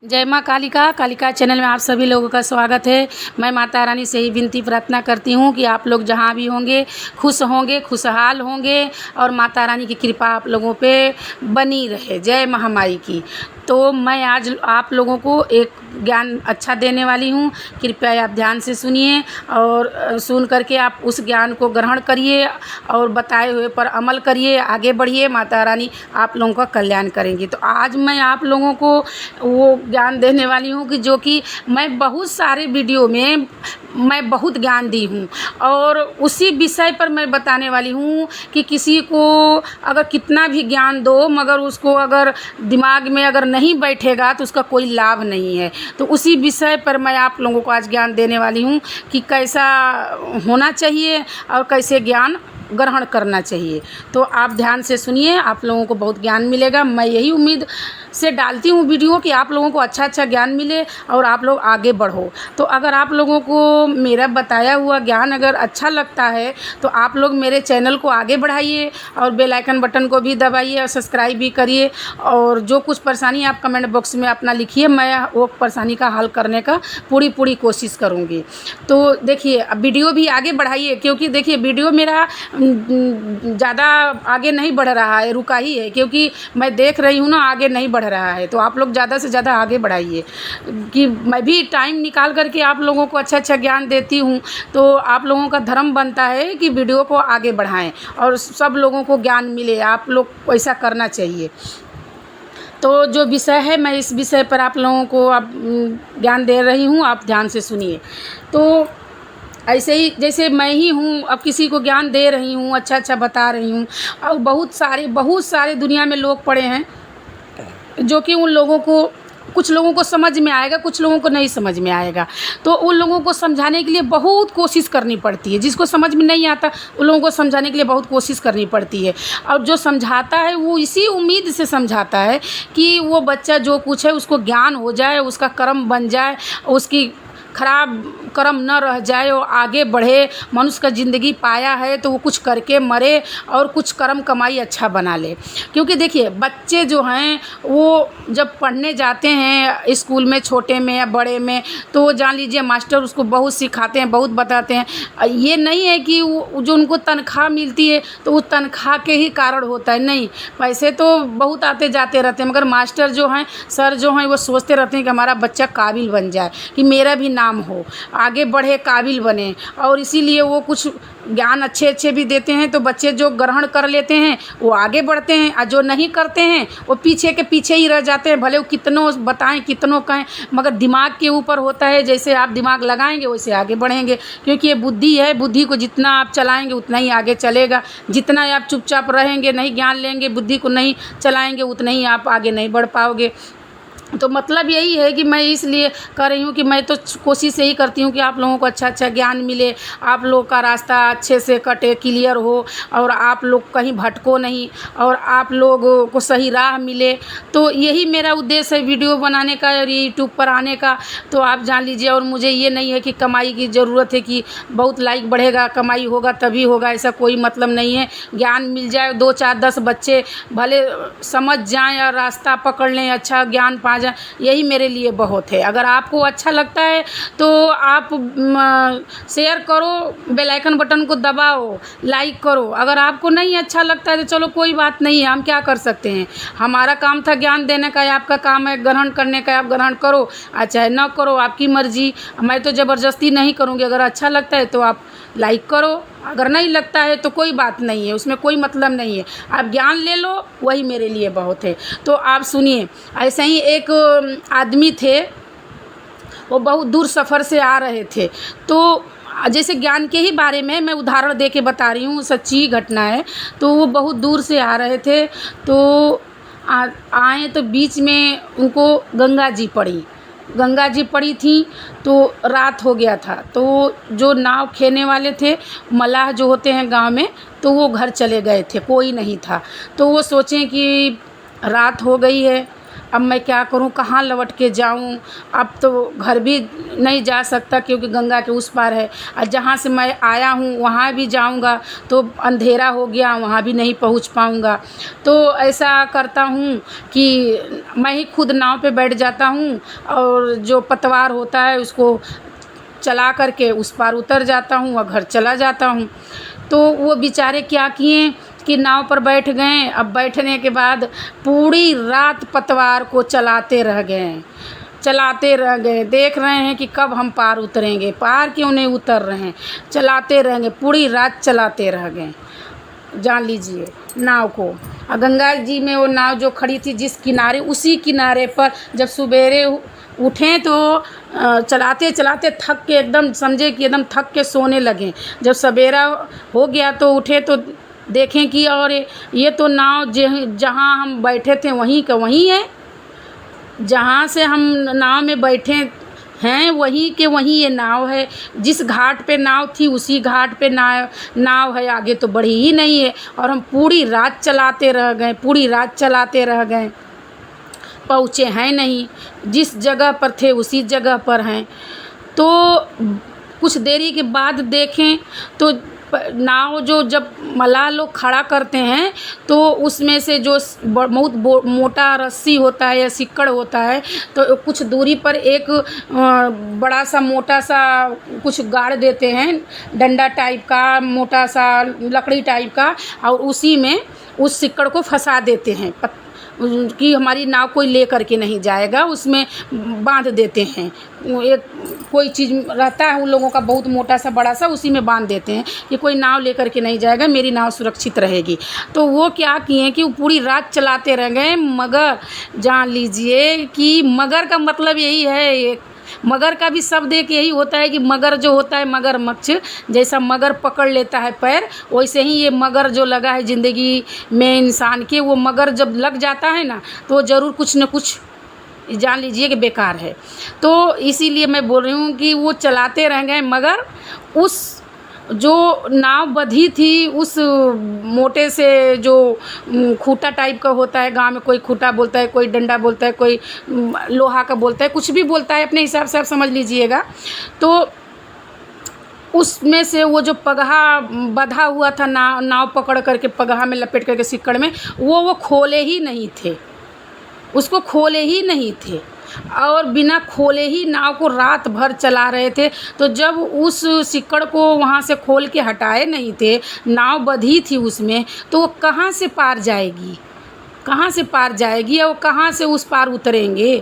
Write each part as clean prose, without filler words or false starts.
जय माँ कालिका कालिका चैनल में आप सभी लोगों का स्वागत है। मैं माता रानी से ही विनती प्रार्थना करती हूँ कि आप लोग जहाँ भी होंगे खुशहाल होंगे और माता रानी की कृपा आप लोगों पे बनी रहे। जय महामाई की। तो मैं आज आप लोगों को एक ज्ञान अच्छा देने वाली हूँ। कृपया आप ध्यान से सुनिए और सुन करके आप उस ज्ञान को ग्रहण करिए और बताए हुए पर अमल करिए, आगे बढ़िए। माता रानी आप लोगों का कल्याण करेंगी। तो आज मैं आप लोगों को वो ज्ञान देने वाली हूँ कि जो कि मैं बहुत सारे वीडियो में मैं बहुत ज्ञान दी हूँ और उसी विषय पर मैं बताने वाली हूँ कि किसी को अगर कितना भी ज्ञान दो मगर उसको अगर दिमाग में अगर नहीं बैठेगा तो उसका कोई लाभ नहीं है। तो उसी विषय पर मैं आप लोगों को आज ज्ञान देने वाली हूँ कि कैसा होना चाहिए और कैसे ज्ञान ग्रहण करना चाहिए। तो आप ध्यान से सुनिए, आप लोगों को बहुत ज्ञान मिलेगा। मैं यही उम्मीद से डालती हूँ वीडियो कि आप लोगों को अच्छा ज्ञान मिले और आप लोग आगे बढ़ो। तो अगर आप लोगों को मेरा बताया हुआ ज्ञान अगर अच्छा लगता है तो आप लोग मेरे चैनल को आगे बढ़ाइए और बेल आइकन बटन को भी दबाइए और सब्सक्राइब भी करिए। और जो कुछ परेशानी आप कमेंट बॉक्स में अपना लिखिए, मैं वो परेशानी का हल करने का पूरी कोशिश करूँगी। तो देखिए, अब वीडियो भी आगे बढ़ाइए, क्योंकि देखिए वीडियो मेरा ज़्यादा आगे नहीं बढ़ रहा है, रुका ही है, क्योंकि मैं देख रही हूँ ना आगे नहीं बढ़ रहा है। तो आप लोग ज़्यादा से ज़्यादा आगे बढ़ाइए कि मैं भी टाइम निकाल करके आप लोगों को अच्छा ज्ञान देती हूँ। तो आप लोगों का धर्म बनता है कि वीडियो को आगे बढ़ाएं और सब लोगों को ज्ञान मिले। आप लोग को ऐसा करना चाहिए। तो जो विषय है, मैं इस विषय पर आप लोगों को अब ज्ञान दे रही हूँ, आप ध्यान से सुनिए। तो ऐसे ही जैसे मैं ही हूँ, अब किसी को ज्ञान दे रही हूँ, अच्छा बता रही हूँ। और बहुत सारे दुनिया में लोग पड़े हैं जो कि उन लोगों को कुछ लोगों को समझ में आएगा, कुछ लोगों को नहीं समझ में आएगा। तो उन लोगों को समझाने के लिए बहुत कोशिश करनी पड़ती है। जिसको समझ में नहीं आता उन लोगों को समझाने के लिए बहुत कोशिश करनी पड़ती है। और जो समझाता है वो इसी उम्मीद से समझाता है कि वो बच्चा जो कुछ है उसको ज्ञान हो जाए, उसका कर्म बन जाए, उसकी खराब कर्म न रह जाए, वो आगे बढ़े। मनुष्य का ज़िंदगी पाया है तो वो कुछ करके मरे और कुछ कर्म कमाई अच्छा बना ले। क्योंकि देखिए, बच्चे जो हैं वो जब पढ़ने जाते हैं स्कूल में, छोटे में या बड़े में, तो जान लीजिए मास्टर उसको बहुत सिखाते हैं, बहुत बताते हैं। ये नहीं है कि वो जो उनको तनख्वाह मिलती है तो उस तनख्वाह के ही कारण होता है, नहीं। पैसे तो बहुत आते जाते रहते हैं, मगर मास्टर जो हैं, सर जो हैं, वो सोचते रहते हैं कि हमारा बच्चा काबिल बन जाए, कि मेरा भी नाम हो, आगे बढ़े, काबिल बने। और इसीलिए वो कुछ ज्ञान अच्छे भी देते हैं। तो बच्चे जो ग्रहण कर लेते हैं वो आगे बढ़ते हैं, और जो नहीं करते हैं वो पीछे के पीछे ही रह जाते हैं। भले वो कितनों बताएं, कितनों कहें, मगर दिमाग के ऊपर होता है। जैसे आप दिमाग लगाएंगे वैसे आगे बढ़ेंगे, क्योंकि ये बुद्धि है। बुद्धि को जितना आप चलाएंगे उतना ही आगे चलेगा। जितना आप चुपचाप रहेंगे, नहीं ज्ञान लेंगे, बुद्धि को नहीं चलाएंगे, उतना ही आप आगे नहीं बढ़ पाओगे। तो मतलब यही है कि मैं इसलिए कर रही हूँ कि मैं तो कोशिश यही करती हूँ कि आप लोगों को अच्छा ज्ञान मिले, आप लोग का रास्ता अच्छे से कटे, क्लियर हो, और आप लोग कहीं भटको नहीं, और आप लोगों को सही राह मिले। तो यही मेरा उद्देश्य है वीडियो बनाने का और यूट्यूब पर आने का। तो आप जान लीजिए। और मुझे ये नहीं है कि कमाई की ज़रूरत है कि बहुत लाइक बढ़ेगा, कमाई होगा तभी होगा, ऐसा कोई मतलब नहीं है। ज्ञान मिल जाए, 2 4 10 बच्चे भले समझ जाएँ और रास्ता पकड़ लें, अच्छा ज्ञान पा जाए, यही मेरे लिए बहुत है। अगर आपको अच्छा लगता है तो आप शेयर करो, बेल आइकन बटन को दबाओ, लाइक करो। अगर आपको नहीं अच्छा लगता है तो चलो कोई बात नहीं है, हम क्या कर सकते हैं। हमारा काम था ज्ञान देने का, आपका काम है ग्रहण करने का। आप ग्रहण करो, चाहे न करो, आपकी मर्जी। मैं तो ज़बरदस्ती नहीं करूँगी। अगर अच्छा लगता है तो आप लाइक करो, अगर नहीं लगता है तो कोई बात नहीं है, उसमें कोई मतलब नहीं है। आप ज्ञान ले लो, वही मेरे लिए बहुत है। तो आप सुनिए, ऐसे ही एक आदमी थे, वो बहुत दूर सफ़र से आ रहे थे। तो जैसे ज्ञान के ही बारे में मैं उदाहरण दे के बता रही हूँ, सच्ची घटना है। तो वो बहुत दूर से आ रहे थे, तो आए तो बीच में उनको गंगा जी पड़ी थी। तो रात हो गया था। तो जो नाव खेने वाले थे, मलाह जो होते हैं गांव में, तो वो घर चले गए थे, कोई नहीं था। तो वो सोचें कि रात हो गई है, अब मैं क्या करूं, कहाँ लौट के जाऊं। अब तो घर भी नहीं जा सकता क्योंकि गंगा के उस पार है, और जहाँ से मैं आया हूं वहाँ भी जाऊंगा तो अंधेरा हो गया, वहाँ भी नहीं पहुंच पाऊंगा। तो ऐसा करता हूं कि मैं ही खुद नाव पे बैठ जाता हूं और जो पतवार होता है उसको चला करके उस पार उतर जाता हूँ और घर चला जाता हूँ। तो वो बेचारे क्या किए कि नाव पर बैठ गए। अब बैठने के बाद पूरी रात पतवार को चलाते रह गए, चलाते रह गए। देख रहे हैं कि कब हम पार उतरेंगे, पार क्यों नहीं उतर रहे हैं, चलाते रहेंगे, पूरी रात चलाते रह गए। जान लीजिए नाव को। और गंगा जी में वो नाव जो खड़ी थी जिस किनारे, उसी किनारे पर जब सवेरे उठें तो चलाते चलाते थक के एकदम समझे कि एकदम थक के सोने लगे। जब सवेरा हो गया तो उठे तो देखें कि और ये तो नाव जहाँ हम बैठे थे वहीं का वहीं है, जहाँ से हम नाव में बैठे हैं वहीं के वहीं ये नाव है। जिस घाट पे नाव थी उसी घाट पे नाव है, आगे तो बढ़ी ही नहीं है। और हम पूरी रात चलाते रह गए, पूरी रात चलाते रह गए, पहुँचे हैं नहीं, जिस जगह पर थे उसी जगह पर हैं। तो कुछ देरी के बाद देखें तो नाव जो जब मलाह लोग खड़ा करते हैं तो उसमें से जो बहुत मोटा रस्सी होता है या सिक्कड़ होता है, तो कुछ दूरी पर एक बड़ा सा मोटा सा कुछ गाड़ देते हैं, डंडा टाइप का, मोटा सा लकड़ी टाइप का, और उसी में उस सिक्कड़ को फंसा देते हैं कि हमारी नाव कोई ले करके नहीं जाएगा, उसमें बांध देते हैं। एक कोई चीज़ रहता है उन लोगों का बहुत मोटा सा बड़ा सा, उसी में बांध देते हैं कि कोई नाव ले करके नहीं जाएगा, मेरी नाव सुरक्षित रहेगी। तो वो क्या किए कि वो पूरी रात चलाते रह गए। मगर जान लीजिए कि मगर का मतलब यही है, मगर का भी शब्द एक यही होता है कि मगर जो होता है मगरमच्छ, जैसा मगर पकड़ लेता है पैर, वैसे ही ये मगर जो लगा है ज़िंदगी में इंसान के, वो मगर जब लग जाता है ना तो ज़रूर कुछ न कुछ जान लीजिए कि बेकार है। तो इसीलिए मैं बोल रही हूँ कि वो चलाते रह गए, मगर उस जो नाव बंधी थी उस मोटे से जो खूंटा टाइप का होता है, गांव में कोई खूंटा बोलता है, कोई डंडा बोलता है, कोई लोहा का बोलता है, कुछ भी बोलता है अपने हिसाब से आप समझ लीजिएगा। तो उसमें से वो जो पगहा बंधा हुआ था नाव पकड़ करके पगहा में लपेट करके सिक्कड़ में, वो खोले ही नहीं थे, उसको खोले ही नहीं थे और बिना खोले ही नाव को रात भर चला रहे थे। तो जब उस सिक्कड़ को वहाँ से खोल के हटाए नहीं थे, नाव बंधी थी उसमें, तो वो कहाँ से पार जाएगी, कहाँ से पार जाएगी और कहाँ से उस पार उतरेंगे।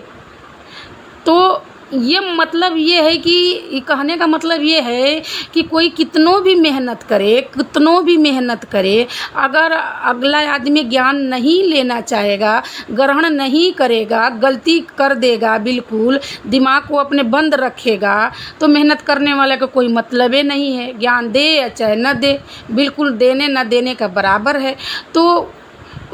तो ये मतलब ये है कि कहने का मतलब ये है कि कोई कितनों भी मेहनत करे, कितनों भी मेहनत करे, अगर अगला आदमी ज्ञान नहीं लेना चाहेगा, ग्रहण नहीं करेगा, गलती कर देगा, बिल्कुल दिमाग को अपने बंद रखेगा, तो मेहनत करने वाले का कोई मतलब ही नहीं है। ज्ञान दे या चाहे न दे, बिल्कुल देने न देने का बराबर है। तो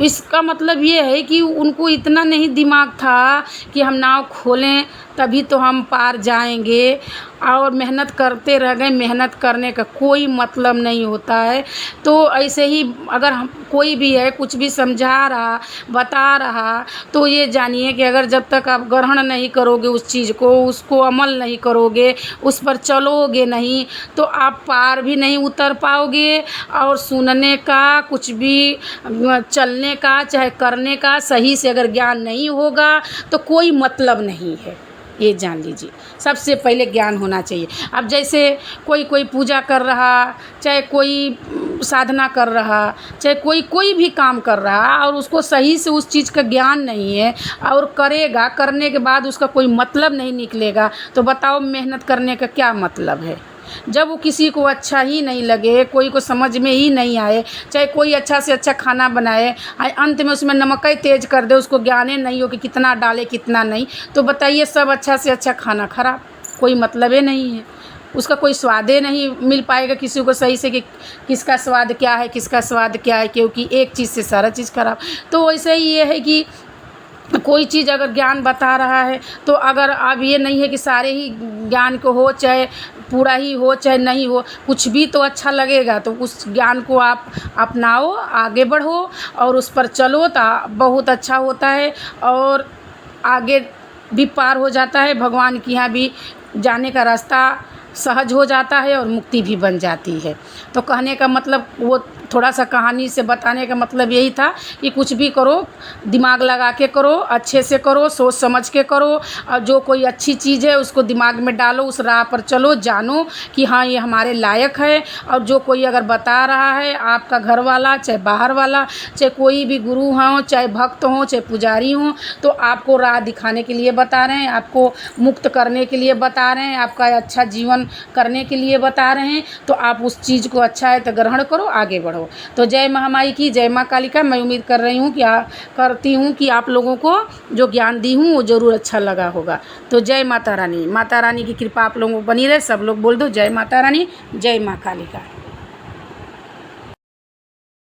इसका मतलब ये है कि उनको इतना नहीं दिमाग था कि हम नाव खोलें तभी तो हम पार जाएंगे, और मेहनत करते रह गए। मेहनत करने का कोई मतलब नहीं होता है। तो ऐसे ही अगर हम कोई भी है कुछ भी समझा रहा, बता रहा, तो ये जानिए कि अगर जब तक आप ग्रहण नहीं करोगे उस चीज़ को, उसको अमल नहीं करोगे, उस पर चलोगे नहीं, तो आप पार भी नहीं उतर पाओगे। और सुनने का, कुछ भी चलने का, चाहे करने का सही से अगर ज्ञान नहीं होगा तो कोई मतलब नहीं है। ये जान लीजिए, सबसे पहले ज्ञान होना चाहिए। अब जैसे कोई पूजा कर रहा, चाहे कोई साधना कर रहा, चाहे कोई भी काम कर रहा, और उसको सही से उस चीज़ का ज्ञान नहीं है और करेगा, करने के बाद उसका कोई मतलब नहीं निकलेगा, तो बताओ मेहनत करने का क्या मतलब है। जब वो किसी को अच्छा ही नहीं लगे, कोई को समझ में ही नहीं आए, चाहे कोई अच्छा से अच्छा खाना बनाए, अंत में उसमें नमक ही तेज कर दे, उसको ज्ञान नहीं हो कि कितना डाले कितना नहीं, तो बताइए सब अच्छा से अच्छा खाना खराब, कोई मतलब ही नहीं है, उसका कोई स्वादे नहीं मिल पाएगा किसी को सही से कि किसका स्वाद क्या है, किसका स्वाद क्या है, क्योंकि एक चीज़ से सारा चीज़ खराब। तो वैसे ही ये है कि कोई चीज़ अगर ज्ञान बता रहा है तो अगर अब ये नहीं है कि सारे ही ज्ञान को हो, चाहे पूरा ही हो चाहे नहीं हो, कुछ भी तो अच्छा लगेगा, तो उस ज्ञान को आप अपनाओ, आगे बढ़ो और उस पर चलो तो बहुत अच्छा होता है। और आगे भी पार हो जाता है, भगवान के यहाँ भी जाने का रास्ता सहज हो जाता है और मुक्ति भी बन जाती है। तो कहने का मतलब वो थोड़ा सा कहानी से बताने का मतलब यही था कि कुछ भी करो दिमाग लगा के करो, अच्छे से करो, सोच समझ के करो, और जो कोई अच्छी चीज़ है उसको दिमाग में डालो, उस राह पर चलो, जानो कि हाँ ये हमारे लायक है। और जो कोई अगर बता रहा है, आपका घर वाला चाहे बाहर वाला, चाहे कोई भी गुरु हों, चाहे भक्त हों, चाहे पुजारी हों, तो आपको राह दिखाने के लिए बता रहे हैं, आपको मुक्त करने के लिए बता रहे हैं, आपका अच्छा जीवन करने के लिए बता रहे हैं। तो आप उस चीज़ को अच्छा है तो ग्रहण करो, आगे बढ़ो। तो जय महामाई की, जय माँ काली का। मैं उम्मीद कर रही हूँ कि करती हूँ कि आप लोगों को जो ज्ञान दी हूँ वो ज़रूर अच्छा लगा होगा। तो जय माता रानी, माता रानी की कृपा आप लोगों को बनी रहे। सब लोग बोल दो जय माता रानी, जय माँ काली का।